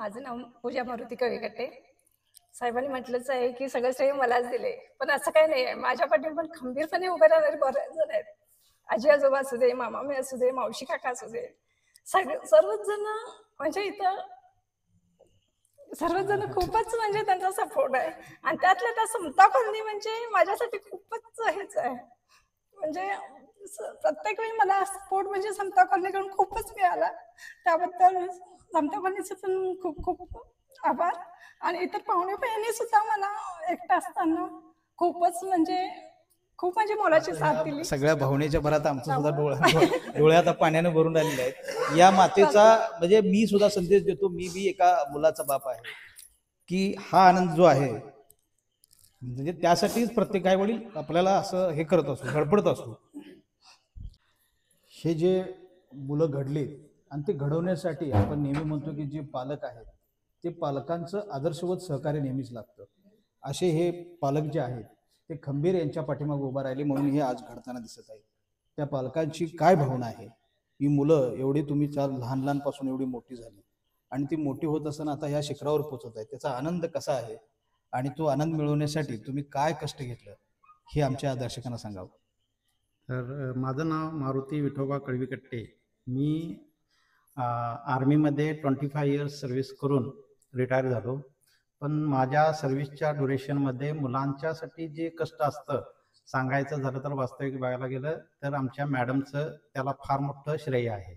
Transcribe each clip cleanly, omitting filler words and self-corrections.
माझं नाव पूजा मारुती कविकट्टे. साहेबांनी म्हटलंच आहे की सगळं श्रेय मलाच दिले, पण असं काही नाही आहे. माझ्या पाठीवर पण खंबीरपणे उभे राहणारे बरेच जण आहेत. आजी आजोबा असू दे, मामामी असू दे, मावशी काका असू दे, सर्वच जण म्हणजे इथं सर्वच जण खूपच म्हणजे त्यांचा सपोर्ट आहे. आणि त्यातल्या त्या समता कॉलनी म्हणजे माझ्यासाठी खूपच हेच आहे. म्हणजे प्रत्येक वेळी मला सपोर्ट म्हणजे समता कॉलनीकडून खूपच मिळाला. त्याबद्दल समता कॉलनीचे पण खूप खूप आभार. आणि इतर पाहुणे बहिणी सुद्धा मला एकटं असताना खूपच म्हणजे खूप म्हणजे मोलाची साथ दिली. सगळ्या भावनेच्या भरात आमचं सुद्धा त्यामुळे डोळे आता पाण्यानं भरून आलेले आहेत. या मातेचा म्हणजे मी सुद्धा संदेश देतो. मी बी एका मुलाचा बाप आहे की हा आनंद जो आहे म्हणजे त्यासाठीच प्रत्येक आई वडील आपल्याला असं हे करत असतो, धडपडत असतो. हे जे मुलं घडले आणि ते घडवण्यासाठी आपण नेहमी म्हणतो की जे पालक आहेत ते पालकांचं आदर्शवत सहकार्य नेहमीच लागतं. असे हे पालक जे आहेत ते खंबीर यांच्या पाठीमागे उभा राहिले म्हणून हे आज घडताना दिसत आहे. त्या पालकांची काय भावना आहे, ही मुलं एवढी तुम्ही चार लहान लहानपासून एवढी मोठी झाली आणि ती मोठी होत असताना आता ह्या शिखरावर पोहोचत आहे, त्याचा आनंद कसा आहे आणि तो आनंद मिळवण्यासाठी तुम्ही काय कष्ट घेतलं हे आमच्या दर्शकांना सांगावं. तर माझं नाव मारुती विठोबा कळवीकट्टे. मी आर्मीमध्ये 25 इयर्स सर्व्हिस करून रिटायर झालो. पण माझ्या सर्व्हिसच्या ड्युरेशनमध्ये मुलांच्यासाठी जे कष्ट असतं सांगायचं झालं तर वास्तविक बघायला गेलं तर आमच्या मॅडमचं त्याला फार मोठं श्रेय आहे.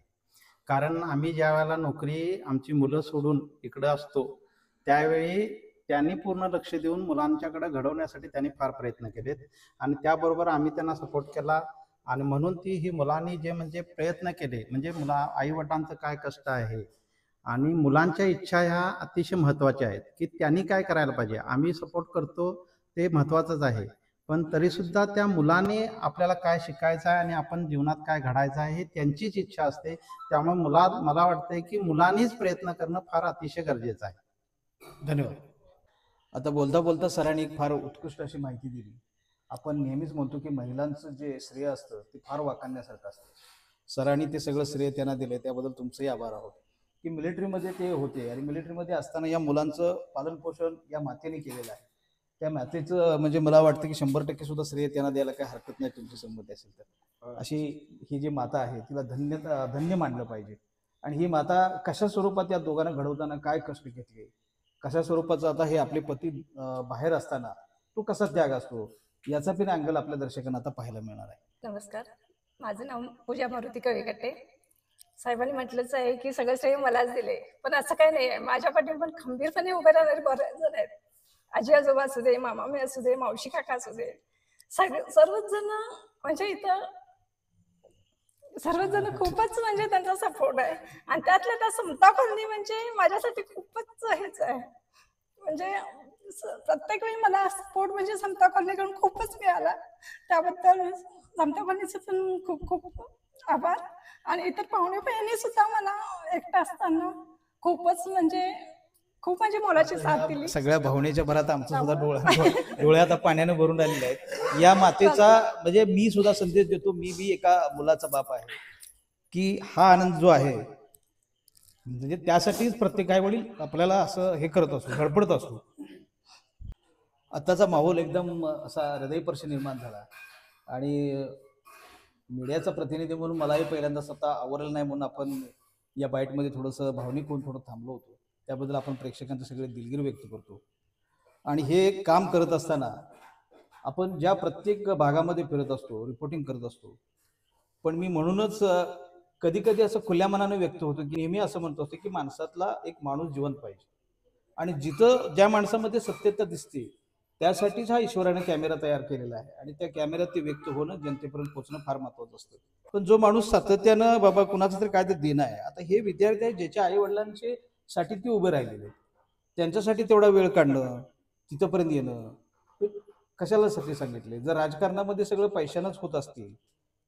कारण आम्ही ज्या वेळेला नोकरी आमची मुलं सोडून इकडं असतो त्यावेळी त्यांनी पूर्ण लक्ष देऊन मुलांच्याकडे घडवण्यासाठी त्यांनी फार प्रयत्न केलेत आणि त्याबरोबर आम्ही त्यांना सपोर्ट केला. आणि म्हणून ही मुलांनी जे म्हणजे प्रयत्न केले म्हणजे आईवडिलांचं काय कष्ट आहे आणि मुलांच्या इच्छा ह्या अतिशय महत्त्वाच्या आहेत की त्यांनी काय करायला पाहिजे. आम्ही सपोर्ट करतो ते महत्त्वाचंच आहे, पण तरीसुद्धा त्या मुलाने आपल्याला काय शिकायचं आहे आणि आपण जीवनात काय घडायचं आहे हे त्यांचीच इच्छा असते. त्यामुळे मला वाटतंय की मुलांनीच प्रयत्न करणं फार अतिशय गरजेचं आहे. धन्यवाद. आता बोलता बोलता सरांनी एक फार उत्कृष्ट अशी माहिती दिली. आपण नेहमीच म्हणतो की महिलांचं जे श्रेय असतं ते फार वाखाणण्यासारखं असतं. सरांनी ते सगळं श्रेय त्यांना दिले, त्याबद्दल तुमचंही आभार आहोत. की मिलिटरीमध्ये ते होते आणि मिलिटरीमध्ये असताना या मुलांचं पालनपोषण या मातेने केलेलं आहे. त्या मातेचं म्हणजे मला वाटतं की 100% सुद्धा श्रेय त्यांना द्यायला काही हरकत नाही, तुमची संमती असेल तर. अशी ही जी माता आहे तिला धन्य मानलं पाहिजे. आणि ही माता कशा स्वरूपात या दोघांना घडवताना काय कष्ट घेतले, कशा स्वरूपाचा आता हे आपले पती बाहेर असताना तो कसा त्याग असतो याचा पण अँगल आपल्या दर्शकांना आता पाहायला मिळणार आहे. नमस्कार, माझं नाव पूजा मारुती कविकट्टे. साहेबांनी म्हटलंच आहे की सगळं श्रेय मलाच दिले, पण असं काही नाही आहे. माझ्या पाठीवर पण खंबीरपणे उभे राहणारे बरेच जण आहेत. आजी आजोबा असू दे, मामामी असू दे, मावशी काका असू दे, सर्वच जण म्हणजे इथं सर्वच जण खूपच म्हणजे त्यांचा सपोर्ट आहे. आणि त्यातल्या त्या समता कॉलनी म्हणजे माझ्यासाठी खूपच हेच आहे. म्हणजे प्रत्येक वेळी मला सपोर्ट म्हणजे समता कॉलनीकडून खूपच मिळाला. त्याबद्दल समता कॉलनीचे पण खूप खूप आभार. आणि इतर पाहुणे बहिणी सुद्धा मला एकटं असताना खूपच म्हणजे खूप म्हणजे मोलाची साथ दिली. सगळ्या भावनेच्या भरात आमचं सुद्धा डोळे आता पाण्यानं भरून आलेले आहेत. या मातेचा म्हणजे मी सुद्धा संदेश देतो. मी बी एका मुलाचा बाप आहे की हा आनंद जो आहे म्हणजे त्यासाठीच प्रत्येक आई वडील आपल्याला असं हे करत असतो, धडपडत असतो. आताचा माहोल एकदम असा हृदयस्पर्शी निर्माण झाला आणि मीडियाचा प्रतिनिधी म्हणून मलाही पहिल्यांदा स्वतः आवरलं नाही म्हणून आपण या बाईटमध्ये थोडंसं भावनिक होऊन थोडं थांबलो होतो. त्याबद्दल आपण प्रेक्षकांचे सगळे दिलगिरी व्यक्त करतो. आणि हे काम करत असताना आपण ज्या प्रत्येक भागामध्ये फिरत असतो, रिपोर्टिंग करत असतो, पण मी म्हणूनच कधी कधी असं खुल्या मनानं व्यक्त होतो की नेहमी असं म्हणतो असतो की माणसातला एक माणूस जिवंत पाहिजे आणि जिथं ज्या माणसामध्ये सत्यता दिसते त्यासाठीच हा ईश्वराने कॅमेरा तयार केलेला आहे आणि त्या कॅमेऱ्यात ते व्यक्त होणं, जनतेपर्यंत पोहोचणं फार महत्त्वाचं असतं. पण जो माणूस सातत्यानं बाबा कुणाचं तरी काय ते देणं आहे, आता हे विद्यार्थी आहेत ज्याच्या आई वडिलांचे साठी ते उभे राहिलेले, त्यांच्यासाठी तेवढा वेळ काढणं, तिथंपर्यंत येणं कशाला साठी सांगितले. जर राजकारणामध्ये सगळं पैशानंच होत असतील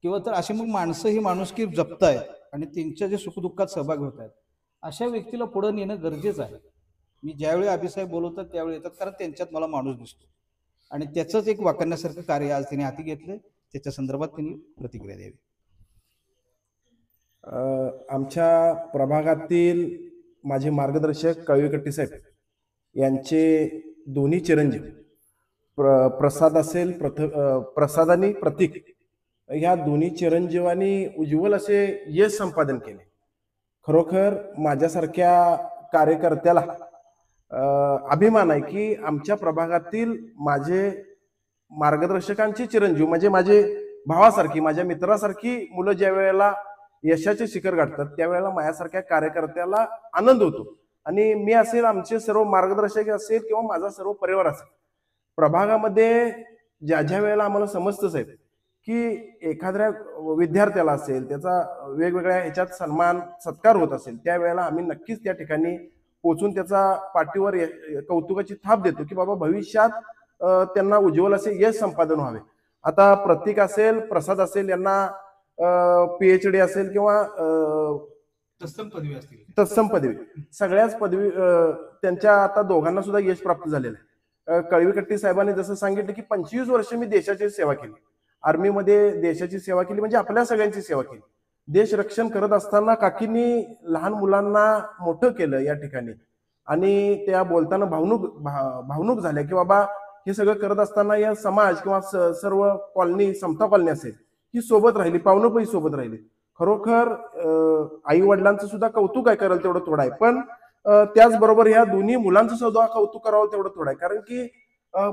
किंवा तर अशी मग माणसं ही माणुसकी जपतायत आणि त्यांच्या जे सुखदुःखात सहभागी होत आहेत अशा व्यक्तीला पुढे नेणं गरजेचं आहे. मी ज्यावेळी अभिसाहेब बोलवतात त्यावेळी येतात, कारण त्यांच्यात मला माणूस दिसतो आणि त्याचंच एक वाखाणण्यासारखं कार्य आज त्यांनी हाती घेतलं. त्याच्या संदर्भात त्यांनी प्रतिक्रिया द्यावी. आमच्या प्रभागातील माझे मार्गदर्शक कळवीकट्टी साहेब यांचे दोन्ही चिरंजीव प्रसाद असेल प्रसाद आणि प्रतीक, ह्या दोन्ही चिरंजीवांनी उज्ज्वल असे यश संपादन केले. खरोखर माझ्यासारख्या कार्यकर्त्याला अभिमान आहे की आमच्या प्रभागातील माझे मार्गदर्शकांची चिरंजीव म्हणजे माझे भावासारखी, माझ्या मित्रासारखी मुलं ज्या वेळेला यशाचे शिखर गाठतात त्यावेळेला माझ्यासारख्या कार्यकर्त्याला आनंद होतो. आणि मी असेल, आमचे सर्व मार्गदर्शक असेल किंवा माझा सर्व परिवार असेल, प्रभागामध्ये ज्या ज्या वेळेला आम्हाला समजतं साहेब की एखाद्या विद्यार्थ्याला असेल त्याचा वेगवेगळ्या ह्याच्यात सन्मान सत्कार होत असेल त्यावेळेला आम्ही नक्कीच त्या ठिकाणी पोचून त्याचा पाठीवर कौतुकाची थाप देतो की बाबा भविष्यात त्यांना उज्ज्वल असे यश संपादन व्हावे. आता प्रतीक असेल, प्रसाद असेल, यांना PhD असेल किंवा तत्सम पदवी सगळ्याच पदवी त्यांच्या आता दोघांना सुद्धा यश प्राप्त झालेलं आहे. कळवीकट्टी साहेबांनी जसं सांगितलं की 25 वर्ष मी देशाची सेवा केली, आर्मीमध्ये देशाची सेवा केली म्हणजे आपल्या सगळ्यांची सेवा केली. देश रक्षण करत असताना काकींनी लहान मुलांना मोठं केलं या ठिकाणी आणि त्या बोलताना भावनुक झाल्या की बाबा हे सगळं करत असताना या समाज किंवा सर्व कॉलनी, समता कॉलनी असेल, ही सोबत राहिली, पाहुणपही सोबत राहिली. खरोखर आई वडिलांचं सुद्धा कौतुक आहे, करेल तेवढं थोडं आहे, पण त्याचबरोबर ह्या दोन्ही मुलांचं सुद्धा कौतुक करावं तेवढं थोडं आहे. कारण की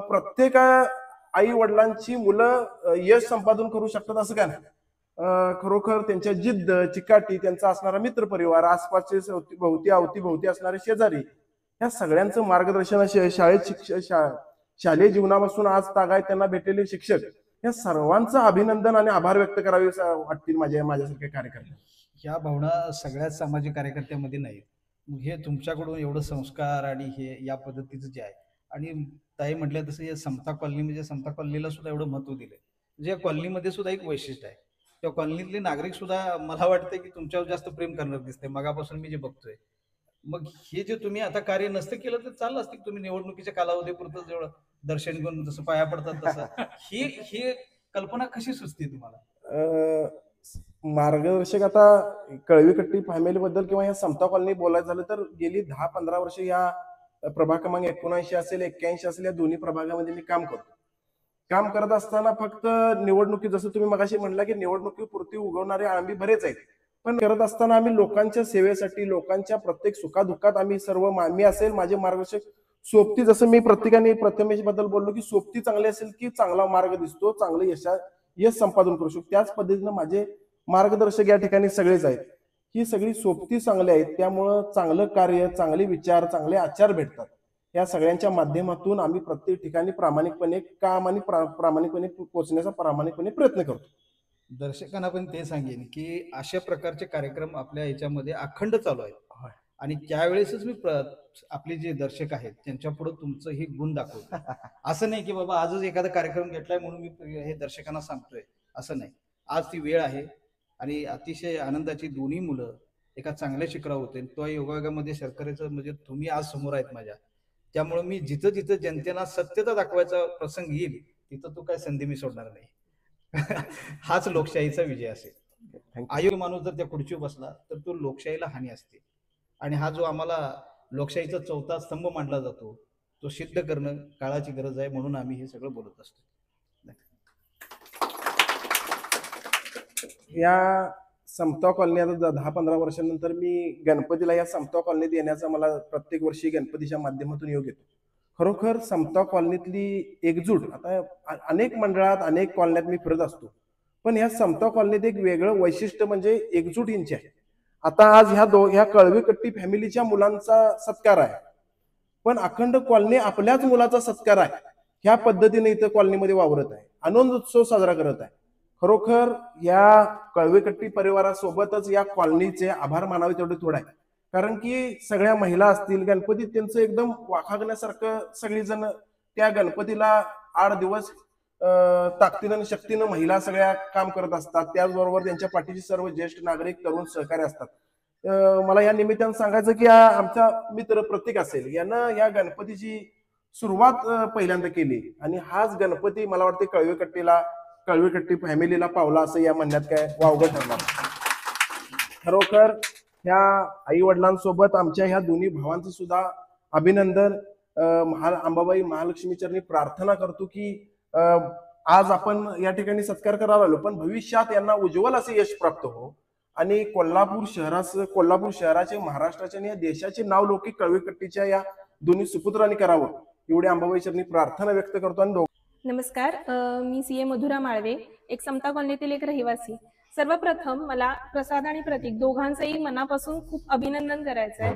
प्रत्येक आई वडिलांची मुलं यश संपादन करू शकतात असं काय नाही. खरोखर त्यांच्या जिद्द, चिकाटी, त्यांचा असणारा मित्रपरिवार, आसपासचे अवतीभोवती असणारे शेजारी, या सगळ्यांचं मार्गदर्शन, शालेय जीवनापासून आज तागायत त्यांना भेटलेले शिक्षक, या सर्वांचं अभिनंदन आणि आभार व्यक्त करावे वाटतील माझ्यासारख्या कार्यकर्त्यांना. ह्या भावना सगळ्याच सामाजिक कार्यकर्त्यामध्ये नाहीत. मग हे तुमच्याकडून एवढं संस्कार आणि हे या पद्धतीचं जे आहे, आणि ताई म्हटल्या तसं या समता कॉलनी म्हणजे समता कॉलनीला सुद्धा एवढं महत्व दिलंय. म्हणजे या कॉलनीमध्ये सुद्धा एक वैशिष्ट्य आहे, त्या कॉलनीतले नागरिक सुद्धा मला वाटतं की तुमच्यावर जास्त प्रेम करणार दिसते मगापासून मी जे बघतोय. मग हे जे तुम्ही आता कार्य नसतं केलं तर चाललं असतं, तुम्ही निवडणुकीच्या कालावधीपुरतं जेवढं दर्शन घेऊन जसं पाया पडतात तसं ही कल्पना कशी सुचते तुम्हाला? मार्गदर्शक आता कळवीकट्टी फॅमिली बद्दल किंवा या समता कॉलनी बोलायचं झालं तर गेली 10-15 वर्ष या प्रभाग क्रमांक 79 असेल, 81 असेल, या दोन्ही प्रभागामध्ये मी काम करतो. काम करत असताना फक्त निवडणुकी, जसं तुम्ही मगाशी म्हणला की निवडणुकीपुरती उगवणारे आळंबी बरेच आहेत, पण करत असताना आम्ही लोकांच्या सेवेसाठी, लोकांच्या प्रत्येक सुखादुःखात आम्ही सर्व, मी असेल, माझे मार्गदर्शक सोबती, जसं मी प्रत्येकाने प्रथमेश बद्दल बोललो की सोबती चांगली असेल की चांगला मार्ग दिसतो, चांगलं यश संपादन करू शकतो. त्याच पद्धतीनं माझे मार्गदर्शक या ठिकाणी सगळेच आहेत. ही सगळी सोबती चांगली आहेत, त्यामुळं चांगलं कार्य, चांगले विचार, चांगले आचार भेटतात. या सगळ्यांच्या माध्यमातून आम्ही प्रत्येक ठिकाणी प्रामाणिकपणे काम आणि प्रामाणिकपणे पोहोचण्याचा प्रामाणिकपणे प्रयत्न करतो. दर्शकांना पण ते सांगेन की अशा प्रकारचे कार्यक्रम आपल्या याच्यामध्ये अखंड चालू आहेत, आणि त्यावेळेसच मी आपले जे दर्शक आहेत त्यांच्या पुढे तुमचं हे गुण दाखवतो. असं नाही की बाबा आजच एखादा कार्यक्रम घेतलाय म्हणून मी हे दर्शकांना सांगतोय, असं नाही. आज ती वेळ आहे आणि अतिशय आनंदाची दोन्ही मुलं एका चांगल्या शिखरावर होते. तो योगायोगामध्ये सरकाराचं म्हणजे तुम्ही आज समोर आहेत माझ्या, त्यामुळे मी जिथं जिथं जनतेला सत्यता दाखवायचा प्रसंग येईल तिथं तो काय संधी मी सोडणार नाही. हाच लोकशाहीचा विजय असेल. अयोग्य माणूस जर त्या खुर्चीवर बसला तर तो लोकशाहीला हानी असते, आणि हा जो आम्हाला लोकशाहीचा चौथा स्तंभ मानला जातो तो सिद्ध करणं काळाची गरज आहे, म्हणून आम्ही हे सगळं बोलत असतो. या समता कॉलनी आता 10-15 वर्षांनंतर मी गणपतीला या समता कॉलनीत येण्याचा मला प्रत्येक वर्षी गणपतीच्या माध्यमातून योग येतो. खरोखर समता कॉलनीतली एकजूट, आता अनेक मंडळात, अनेक कॉलन्यात मी फिरत असतो, पण ह्या समता कॉलनीत एक वेगळं वैशिष्ट्य म्हणजे एकजूट यांची आहे. आता आज ह्या कळवीकट्टी फॅमिलीच्या मुलांचा सत्कार आहे, पण अखंड कॉलनी आपल्याच मुलाचा सत्कार आहे, ह्या पद्धतीने इथं कॉलनीमध्ये वावरत आहे, आनंद उत्सव साजरा करत आहे. खरोखर या कळवीकट्टी परिवारासोबतच या कॉलनीचे आभार मानावे तेवढे थोडं आहे. कारण की सगळ्या महिला असतील, गणपतीत त्यांचं एकदम वाखागण्यासारखं सगळीजण त्या गणपतीला 8 दिवस ताकदीनं आणि शक्तीनं महिला सगळ्या काम करत असतात. त्याचबरोबर त्यांच्या पाठीशी सर्व ज्येष्ठ नागरिक, तरुण सहकारी असतात. मला या निमित्तानं सांगायचं की आमचा मित्र प्रतीक असेल, यानं या गणपतीची सुरुवात पहिल्यांदा केली, आणि हाच गणपती मला वाटते कळवीकट्टी फॅमिलीला पावला असं या म्हणण्यात काय वावगं ठरणार. खरोखर ह्या आई वडिलांसोबत आमच्या ह्या दोन्ही भावांचं सुद्धा अभिनंदन. अंबाबाई महालक्ष्मी चरणी प्रार्थना करतो की आज आपण या ठिकाणी सत्कार करायला आलो, पण भविष्यात यांना उज्ज्वल असे यश प्राप्त हो आणि कोल्हापूर शहराचे, महाराष्ट्राचे आणि या देशाचे नाव लौकिक कळवीकट्टीच्या या दोन्ही सुपुत्रांनी करावं एवढी अंबाबाई चरणी प्रार्थना व्यक्त करतो. आणि नमस्कार, मी CA मधुरा माळवे, एक समता कॉलनीतील एक रहिवासी. सर्वप्रथम मला प्रसाद आणि प्रतीक दोघांचंही मनापासून खूप अभिनंदन करायचं आहे,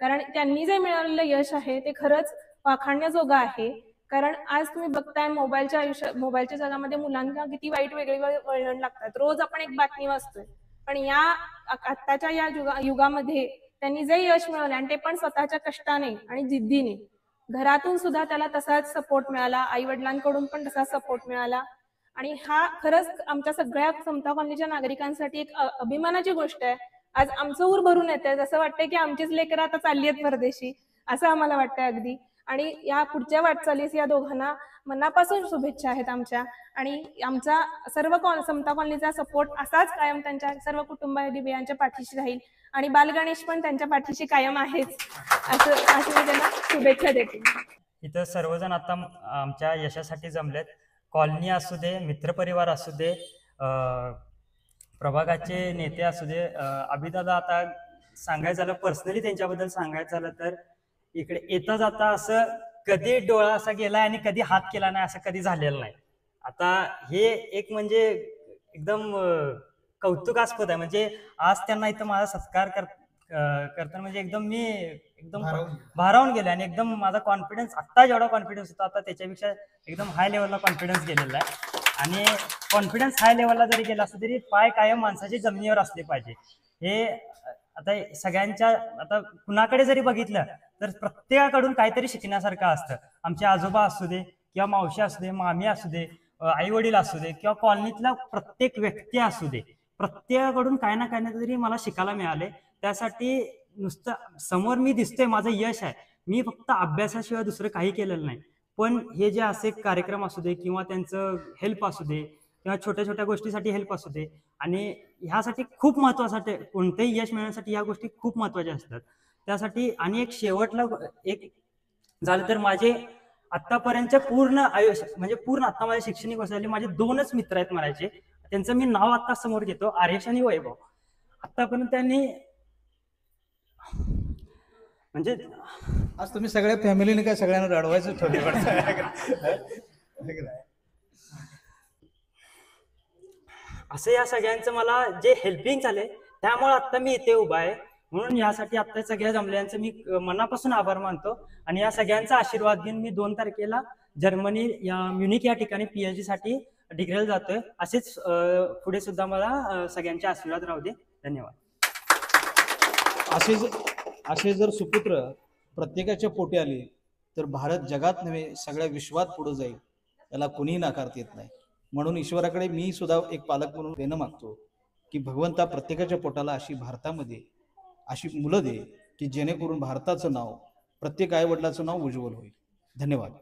कारण त्यांनी जे मिळवलेलं यश आहे ते खरंच वाखाणण्याजोगं आहे. कारण आज तुम्ही बघताय मोबाईलच्या जगामध्ये मुलांना किती वाईट वेगवेगळे वळण लागतात. रोज आपण एक बातमी वाचतोय, पण या आत्ताच्या या युगामध्ये त्यांनी जे यश मिळवले आणि ते पण स्वतःच्या कष्टाने आणि जिद्दीने, घरातून सुद्धा त्याला तसाच सपोर्ट मिळाला, आई वडिलांकडून पण तसाच सपोर्ट मिळाला. आणि हा खरंच आमच्या सगळ्या समता कॉलनीच्या नागरिकांसाठी एक अभिमानाची गोष्ट आहे. आज आमचं ऊर भरून येतंय, जसं वाटतंय की आमचीच लेकरं आता चालली आहेत परदेशी, असं आम्हाला वाटतंय अगदी. आणि या पुढच्या वाटचालीस या दोघांना मनापासून शुभेच्छा आहेत आमच्या. आणि आमचा सर्व समता कॉलनीचा सपोर्ट असाच कायम त्यांच्या सर्व कुटुंबियांच्या पाठीशी राहील आणि बालगणेश पण त्यांच्या पाठीशी कायम आहेच, असं मी त्यांना शुभेच्छा देते. इथं सर्वजण आता आमच्या यशासाठी जमलेत. कॉलनी असू दे, मित्रपरिवार असू दे, प्रभागाचे नेते असू दे. अभिदादा आता सांगायचं झालं, पर्सनली त्यांच्याबद्दल सांगायचं झालं तर इकडे येता जाता असं कधी डोळा असा गेला आणि कधी हात केला नाही असं कधी झालेलं नाही. आता हे एक म्हणजे एकदम कौतुकास्पद आहे. म्हणजे आज त्यांना इथं माझा सत्कार करताना म्हणजे एकदम भारावून गेले आणि एकदम माझा कॉन्फिडन्स, आत्ता जेवढा कॉन्फिडन्स होता आता त्याच्यापेक्षा एकदम हाय लेवलला कॉन्फिडन्स गेलेला आहे. आणि कॉन्फिडन्स हाय लेवलला जरी गेला असला तरी पाय कायम माणसाचे जमिनीवर असले पाहिजे. हे आता सगळ्यांच्या, आता कुणाकडे जरी बघितलं तर प्रत्येकाकडून काहीतरी शिकण्यासारखं असतं. आमचे आजोबा असू दे किंवा मावशी असू दे, मामी असू दे, आई वडील असू दे किंवा कॉलनीतला प्रत्येक व्यक्ती असू दे, प्रत्येकाकडून काय ना काय तरी मला शिकायला मिळाले. त्यासाठी नुसतं समोर मी दिसतोय माझं यश आहे, मी फक्त अभ्यासाशिवाय दुसरं काही केलेलं नाही. पण हे जे असे कार्यक्रम असू दे किंवा त्यांचं हेल्प असू दे किंवा छोट्या छोट्या गोष्टीसाठी हेल्प असू दे, आणि ह्यासाठी खूप महत्वासाठी, कोणतेही यश मिळवण्यासाठी या गोष्टी खूप महत्वाच्या असतात. त्यासाठी आणि एक शेवटला एक झालं तर माझे आतापर्यंत पूर्ण आयुष्य म्हणजे पूर्ण आता माझ्या शैक्षणिक वर्ष झाली, माझे 2च मित्र आहेत म्हणायचे. त्यांचं मी नाव आता समोर घेतो, आर्यश आणि वैभव. आतापर्यंत त्यांनी म्हणजे आज तुम्ही सगळ्या फॅमिलीने काय सगळ्यांना रडवायचं ठरवलं. असं या सगळ्यांचं मला जे हेल्पिंग झाले त्यामुळे आता मी इथे उभा आहे. म्हणून यासाठी आता सगळ्या जमल्यांचं मी मनापासून आभार मानतो. आणि या सगळ्यांचा आशीर्वाद घेऊन मी 2 तारखेला जर्मनी म्युनिक या ठिकाणी PhD साठी डिग्रीला जातोय. असेच पुढे सुद्धा मला सगळ्यांचे आशीर्वाद राहू दे. धन्यवाद. असे जर सुपुत्र प्रत्येकाच्या पोटी आले तर भारत जगात नव्हे सगळ्या विश्वात पुढे जाईल, याला कोणीही नाकारता येत नाही. म्हणून ईश्वराकडे मी सुद्धा एक पालक म्हणून देणं मागतो की भगवंता प्रत्येकाच्या पोटाला अशी भारतामध्ये अशी मुलं दे की जेणेकरून भारताचं नाव, प्रत्येक आई वडिलाचं नाव उज्ज्वल होईल. धन्यवाद.